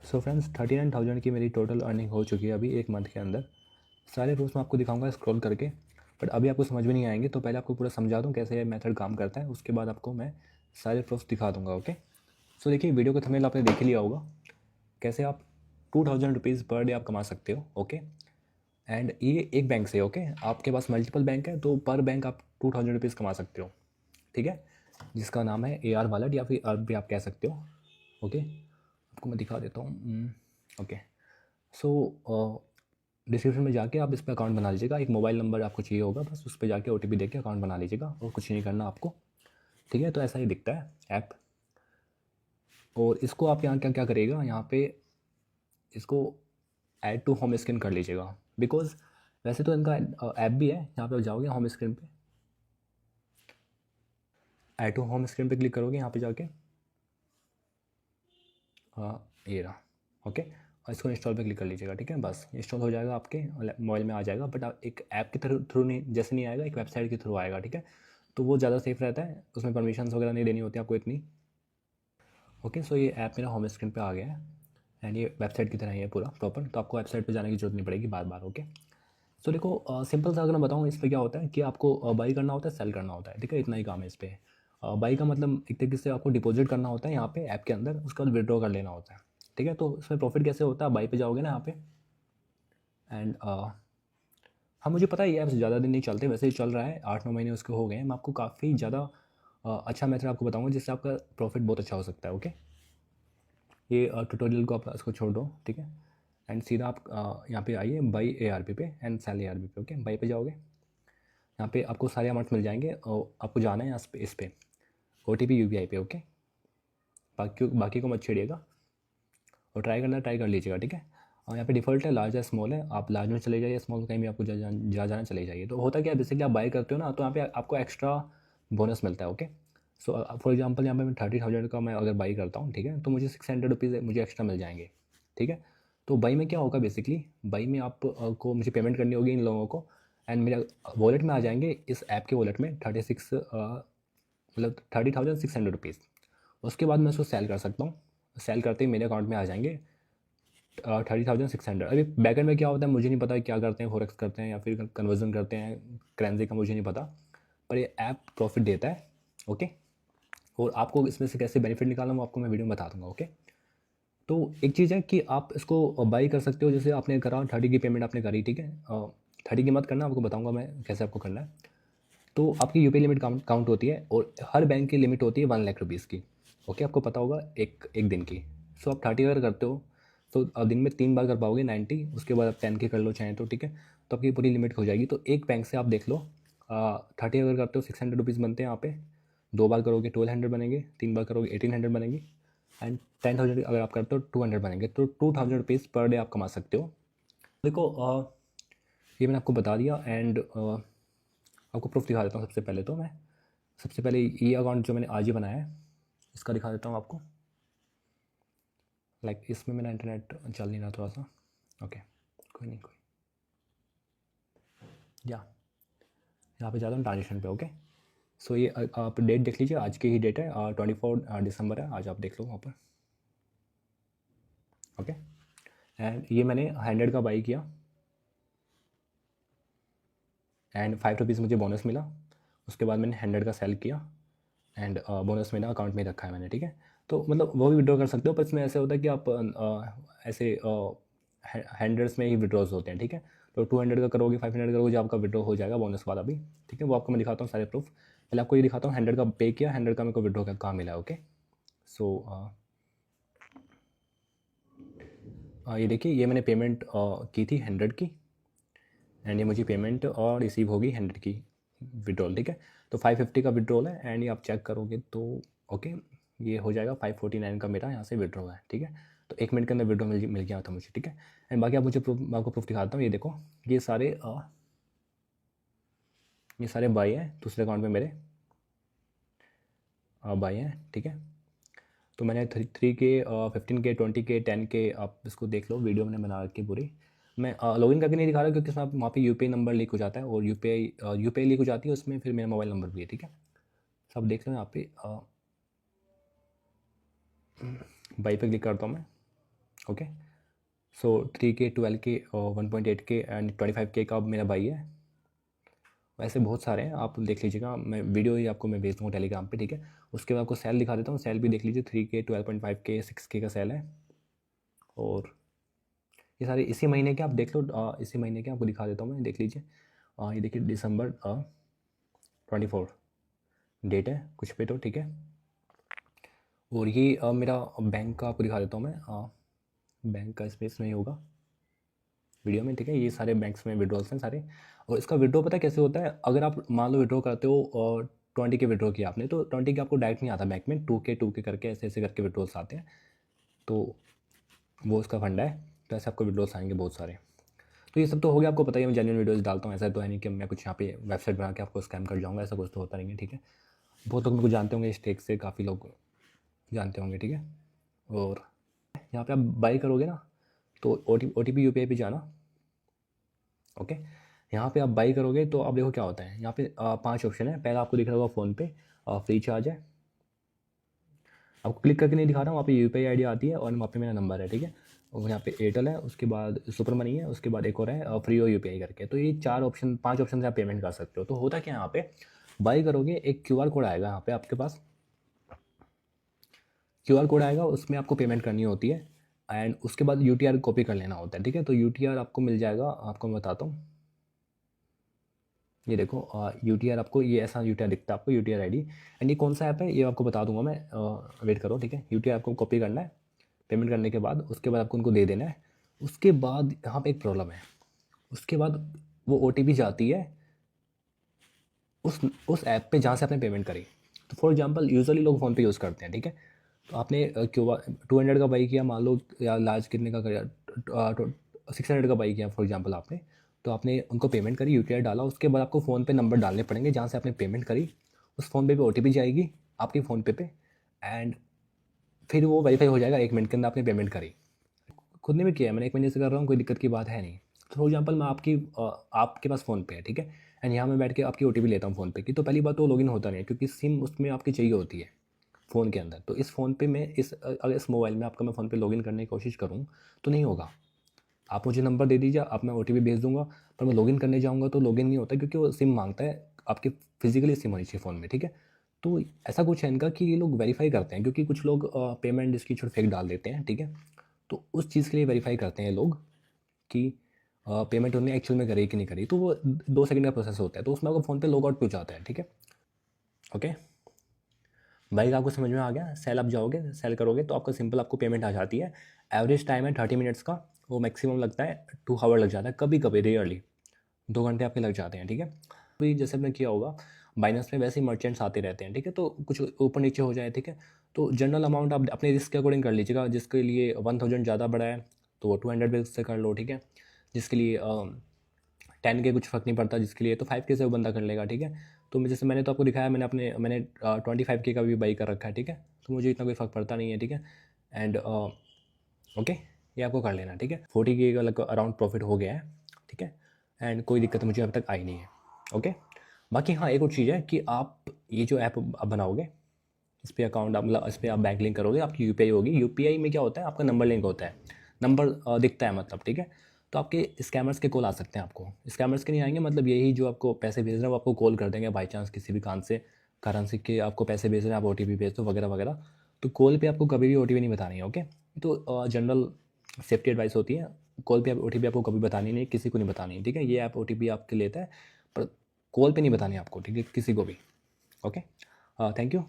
So friends 39,000 की मेरी total earning हो चुकी है अभी एक मंथ के अंदर। सारे प्रूफ्स मैं आपको दिखाऊंगा स्क्रॉल करके, बट अभी आपको समझ में नहीं आएंगे, तो पहले आपको पूरा समझा दूँ कैसे ये मेथड काम करता है, उसके बाद आपको मैं सारे प्रूफ्स दिखा दूँगा। ओके, सो देखिए वीडियो का थंबनेल आपने देख ही लिया होगा, कैसे आप 2,000 रुपीज़ पर डे आप कमा सकते हो। ओके, एंड ये एक बैंक से, ओके आपके पास मल्टीपल बैंक है तो पर बैंक आप 2,000 रुपीज़ कमा सकते हो। ठीक है, जिसका नाम है AR वॉलेट या फिर अर्ब भी आप कह सकते हो। ओके, आपको मैं दिखा देता हूँ। ओके, सो डिस्क्रिप्शन में जाके आप इस पर अकाउंट बना लीजिएगा। एक मोबाइल नंबर आपको चाहिए होगा, बस उस पर जाके OTP देके अकाउंट बना लीजिएगा और कुछ नहीं करना आपको। ठीक है, तो ऐसा ही दिखता है ऐप। और इसको आप यहाँ क्या क्या करेगा, यहाँ पे इसको ऐड टू होम स्क्रीन कर लीजिएगा, बिकॉज वैसे तो इनका ऐप भी है। यहाँ पे जाओगे होम स्क्रीन पे, ऐड टू होम स्क्रीन पे क्लिक करोगे यहाँ पे जाके, ये रहा। ओके, और इसको इंस्टॉल पे क्लिक कर लीजिएगा। ठीक है, बस इंस्टॉल हो जाएगा, आपके मोबाइल में आ जाएगा, बट एक ऐप के थ्रू नहीं, जैसे नहीं आएगा, एक वेबसाइट के थ्रू आएगा। ठीक है, तो वो ज़्यादा सेफ रहता है, उसमें परमिशंस वगैरह नहीं देनी होती आपको इतनी। ओके, सो ये ऐप मेरा होम स्क्रीन पे आ गया है एंड ये वेबसाइट की तरह ही है पूरा प्रॉपर, तो आपको वेबसाइट पे जाने की जरूरत नहीं पड़ेगी बार बार। ओके, सो देखो सिंपल सा अगर मैं बताऊँ इस पर क्या होता है कि आपको बाई करना होता है, सेल करना होता है। ठीक है, इतना ही काम है इस पर। बाई का मतलब एक तरीके से आपको डिपॉजिट करना होता है यहाँ पे ऐप के अंदर, उसके बाद विड्रॉ कर लेना होता है। ठीक है, तो इसमें प्रॉफिट कैसे होता है, बाई पे जाओगे ना यहाँ पे एंड हाँ मुझे पता है ये ऐप्स ज़्यादा दिन नहीं चलते, वैसे ही चल रहा है, 8-9 महीने उसके हो गए हैं। मैं आपको काफ़ी ज़्यादा अच्छा मेथड आपको बताऊंगा जिससे आपका प्रॉफिट बहुत अच्छा हो सकता है। ओके, ये ट्यूटोरियल को आप इसको छोड़ दो। ठीक है, एंड सीधा आप यहाँ पे आइए बाई ARP पे एंड सेल ARP पे। ओके, बाई पे जाओगे, यहाँ पे आपको सारे अमाउंट मिल जाएंगे और आपको जाना है इस पे OTP UPI पे। ओके, बाकी को मत छेड़िएगा और ट्राई करना ट्राई कर लीजिएगा। ठीक है, और यहाँ पे डिफ़ॉल्ट है लार्ज या स्मॉल है, आप लार्ज में चले जाइए, स्मॉल कहीं भी आपको जाना चले जाइए। तो होता क्या है, बेसिकली आप बाय करते हो ना, तो यहाँ पे आपको एक्स्ट्रा बोनस मिलता है। ओके, सो फॉर एग्जांपल यहाँ पे मैं 30,000 का मैं अगर बाई करता हूँ, ठीक है, तो मुझे 600 रुपीज़ मुझे एक्स्ट्रा मिल जाएंगे। ठीक है, तो बाई में क्या होगा, बेसिकली बाई में आप को मुझे पेमेंट करनी होगी इन लोगों को, एंड मेरे वॉलेट में आ जाएंगे, इस ऐप के वॉलेट में 30,600 रुपीज़। उसके बाद मैं उसको सेल कर सकता हूँ, सेल करते ही मेरे अकाउंट में आ जाएंगे 30,600। अभी बैकएंड में क्या होता है मुझे नहीं पता, क्या करते हैं, फॉरेक्स करते हैं या फिर कन्वर्जन करते हैं करेंसी का, मुझे नहीं पता, पर ये ऐप प्रॉफिट देता है। ओके, और आपको इसमें से कैसे बेनिफिट निकालना वो आपको मैं वीडियो में बता दूंगा। ओके, तो एक चीज़ है कि आप इसको बाई कर सकते हो, जैसे आपने करा 30 की पेमेंट आपने करी। ठीक है, 30 की मत करना, आपको बताऊंगा मैं कैसे आपको करना है। तो आपकी यूपीआई लिमिट काउंट होती है और हर बैंक की लिमिट होती है 1 लाख रुपीज़ की। ओके, आपको पता होगा एक एक दिन की। सो आप 30 अगर करते हो तो दिन में 3 बार कर पाओगे 90, उसके बाद आप 10 के कर लो चाहें तो। ठीक है, तो आपकी पूरी लिमिट हो जाएगी। तो एक बैंक से आप देख लो 30 अगर करते हो 600 रुपीज़ बनते हैं यहाँ पे, 2 बार करोगे 1200 बनेंगे, 3 बार करोगे 1800 बनेंगे, एंड 10,000 अगर आप करते हो 200 बनेंगे, तो 2,000 रुपीज़ पर डे आप कमा सकते हो। देखो ये मैंने आपको बता दिया एंड आपको प्रूफ दिखा देता हूँ। सबसे पहले ये अकाउंट जो मैंने आज ही बनाया है इसका दिखा देता हूँ आपको। लाइक इसमें मेरा इंटरनेट चल नहीं रहा थोड़ा सा। ओके, कोई नहीं, या यहाँ पे जाता हूँ ट्रांजेक्शन पे। ओके, सो ये आप डेट देख लीजिए, आज की ही डेट है, 24 दिसंबर है आज, आप देख लो वहाँ पर। ओके, एंड ये मैंने 100 का बाई किया एंड 5 रुपीज़ मुझे बोनस मिला। उसके बाद मैंने 100 का सेल किया एंड बोनस मेरा अकाउंट में रखा है मैंने। ठीक है, तो मतलब वो भी विड्रॉ कर सकते हो, पर इसमें ऐसे होता है कि आप ऐसे हंड्रेड्स में ही विड्रॉज होते हैं। ठीक है, तो 200 का करोगे, 500 करोगे, जो आपका विड्रॉ हो जाएगा बोनस वाला भी। ठीक है, वो आपको मैं दिखाता हूँ सारे प्रूफ। पहले आपको ये दिखाता हूँ 100 का पे किया, 100 का मेरे को विड्रॉ कहाँ मिला है। ओके, सो ये देखिए, ये मैंने पेमेंट की थी 100 की एंड ये मुझे पेमेंट और रिसीव होगी 100 की विड्रॉल। ठीक है, तो 550 का विड्रॉल है एंड ये आप चेक करोगे तो ओके ये हो जाएगा 549 का मेरा यहाँ से विड्रॉ है। ठीक है, तो 1 मिनट के अंदर विड्रॉ मिल गया था मुझे। ठीक है, एंड बाकी आप मुझे प्रूफ, मैं आपको प्रूफ दिखाता हूँ। ये देखो, ये सारे बाई हैं दूसरे अकाउंट में मेरे, बाई हैं। ठीक है, तो मैंने 3K 15K 20K 10K, आप इसको देख लो, वीडियो मैंने बना रखी पूरी। मैं लॉगिन करके नहीं दिखा रहा क्योंकि इसमें वहाँ पे यूपीआई नंबर लीक हो जाता है और यूपीआई लीक हो जाती है उसमें, फिर मेरा मोबाइल नंबर भी है। ठीक है, सब देख लो यहाँ पे। बाई पे क्लिक करता हूँ मैं। Okay. So 3K 12K 1.8K and 25K का अब मेरा भाई है। वैसे बहुत सारे हैं, आप देख लीजिएगा, मैं वीडियो ही आपको मैं भेज दूँगा टेलीग्राम पे, ठीक है। उसके बाद आपको सेल दिखा देता हूँ, सेल भी देख लीजिए, 3K 12.5K 6K का सेल है। और ये सारे इसी महीने के आप देख लो, इसी महीने के आपको दिखा देता हूँ मैं, देख लीजिए। ये देखिए दिसंबर 24 डेट है कुछ पे तो, ठीक है। और ये मेरा बैंक का आपको दिखा देता हूँ मैं, बैंक का स्पेस नहीं होगा वीडियो में, ठीक है। ये सारे बैंक्स में विड्रॉल्स हैं सारे। और इसका विड्रॉ पता है कैसे होता है, अगर आप मान लो विड्रॉ करते हो और 20 के विड्रॉ किया आपने, तो 20 के आपको डायरेक्ट नहीं आता बैंक में, 2K करके ऐसे ऐसे करके विड्रॉल्स आते हैं, तो वो उसका फंड है। तो ऐसे आपको विड्रॉल्स आएंगे बहुत सारे। तो ये सब तो हो गया, आपको पता ही है मैं जेन्युइन वीडियोस डालता हूँ, ऐसा तो है नहीं कि मैं कुछ यहाँ पे वेबसाइट बना के आपको स्कैम कर जाऊँगा, ऐसा कुछ तो होता नहीं है, ठीक है। बहुत लोग मेरे को जानते होंगे, स्टेक से काफ़ी लोग जानते होंगे, ठीक है। और यहाँ पे आप बाई करोगे ना, तो OTP UPI पे जाना, ओके। यहाँ पे आप बाई करोगे तो आप देखो क्या होता है, यहाँ पे 5 ऑप्शन है। पहला आपको दिख रहा होगा फ़ोनपे, फ्री चार्ज है, आपको क्लिक करके नहीं दिखा रहा हूँ, वहाँ पे UPI ID आती है और वहाँ पे मेरा नंबर है, ठीक है। और यहाँ पे एयरटेल है, उसके बाद सुपर मनी है, उसके बाद एक और है फ्री और UPI करके। तो ये 5 ऑप्शन से आप पेमेंट कर सकते हो। तो होता क्या है, यहाँ पे बाई करोगे एक QR कोड आएगा यहाँ पे आपके पास, QR कोड आएगा, उसमें आपको पेमेंट करनी होती है एंड उसके बाद UTR कॉपी कर लेना होता है, ठीक है। तो UTR आपको मिल जाएगा, आपको मैं बताता हूँ, ये देखो UTR आपको, ये ऐसा UTR दिखता है आपको, UTR ID। एंड ये कौन सा ऐप है ये आपको बता दूंगा मैं, वेट करो, ठीक है। UTR आपको कॉपी करना है, पेमेंट करने के बाद उसके बाद आपको उनको दे देना है। उसके बाद यहाँ पे एक प्रॉब्लम है, उसके बाद वो OTP जाती है उस ऐप पे जहाँ से आपने पेमेंट करी। तो फॉर एग्जांपल यूजुअली लोग फ़ोन पे यूज़ करते हैं, ठीक है। तो आपने क्यों 200 का बाई किया मान लो, या लार्ज कितने का करा, 600 का बाई किया फॉर एग्जांपल आपने, तो आपने उनको पेमेंट करी, UTI डाला, उसके बाद आपको फ़ोन पे नंबर डालने पड़ेंगे जहाँ से आपने पेमेंट करी। उस फ़ोन पे OTP जाएगी आपके फ़ोन पे एंड फिर वो वेरीफाई हो जाएगा 1 मिनट के अंदर आपने पेमेंट करी। खुद ने भी किया है, मैंने 1 महीने से कर रहा हूँ, कोई दिक्कत की बात है नहीं। तो फॉर एग्जांपल मैं आपके पास फ़ोन पे है, ठीक है, एंड यहाँ मैं बैठ के आपकी OTP लेता हूँ फ़ोन पे की, तो पहली बात तो लॉगिन होता नहीं है क्योंकि सिम उसमें आपकी चाहिए होती है फ़ोन के अंदर। तो इस फ़ोन पे मैं अगर इस मोबाइल में आपका मैं फ़ोन पे लॉगिन करने की कोशिश करूँ तो नहीं होगा। आप मुझे नंबर दे दीजिए, आप मैं OTP भेज दूँगा, पर मैं लॉगिन करने जाऊँगा तो लॉगिन नहीं होता क्योंकि वो सिम मांगता है, आपकी फिजिकली सिम होनी चाहिए फ़ोन में, ठीक है। तो ऐसा कुछ है इनका कि ये लोग वेरीफाई करते हैं, क्योंकि कुछ लोग पेमेंट इसकी छोटे फेक डाल देते हैं, ठीक है। तो उस चीज़ के लिए वेरीफाई करते हैं लोग कि पेमेंट उन्होंने एक्चुअल में करी कि नहीं करी। तो वो 2 सेकंड का प्रोसेस होता है, तो उसमें आपको फ़ोन पे लॉग आउट पे हो जाता है, ठीक है। ओके, बाइक आपको समझ में आ गया। सेल आप जाओगे, सेल करोगे तो आपका सिंपल आपको पेमेंट आ जाती है। एवरेज टाइम है 30 मिनट्स का, वो मैक्सिमम लगता है 2 आवर लग जाता है, कभी कभी रेयरली 2 घंटे आपके लग जाते हैं, ठीक है। अभी जैसे आपने किया होगा बाइनेंस में, वैसे ही मर्चेंट्स आते रहते हैं, ठीक है। तो कुछ ऊपर नीचे हो जाए, ठीक है। तो जनरल अमाउंट आप अपने रिस्क के अकॉर्डिंग कर लीजिएगा। जिसके लिए 1000 ज़्यादा बड़ा है तो वो 200 बिल्स से कर लो, ठीक है। जिसके लिए 10K कुछ फ़र्क नहीं पड़ता, जिसके लिए तो 5K से वो बंदा कर लेगा, ठीक है। तो जैसे मैंने तो आपको दिखाया, मैंने 25K का भी बाई कर रखा है, ठीक है। तो मुझे इतना कोई फ़र्क पड़ता नहीं है, ठीक है। एंड ओके, ये आपको कर लेना, ठीक है। 40K का लगभग अराउंड प्रॉफिट हो गया है, ठीक है। एंड कोई दिक्कत मुझे अब तक आई नहीं है, ओके। बाकी हाँ, एक और चीज़ है कि आप ये जो ऐप आप बनाओगे, इस पर अकाउंट मतलब इस पर आप बैंक लिंक करोगे, आपकी UPI होगी। UPI में क्या होता है, आपका नंबर लिंक होता है, नंबर दिखता है मतलब, ठीक है। तो आपके स्कैमर्स के कॉल आ सकते हैं आपको, स्कैमर्स के नहीं आएंगे, मतलब यही जो आपको पैसे भेज रहे हैं वो आपको कॉल कर देंगे बाई चांस किसी भी कारण से कि आपको पैसे भेज रहे हैं, आप OTP भेज दो वगैरह वगैरह। तो कॉल पे आपको कभी भी OTP नहीं बतानी है, ओके। तो जनरल सेफ्टी एडवाइस होती है, कॉल पे आप OTP आपको कभी बतानी नहीं, किसी को नहीं बतानी है, ठीक है। ये ऐप OTP आपके लेता है, पर कॉल पे नहीं बतानी आपको, ठीक है, किसी को भी, ओके। Thank you.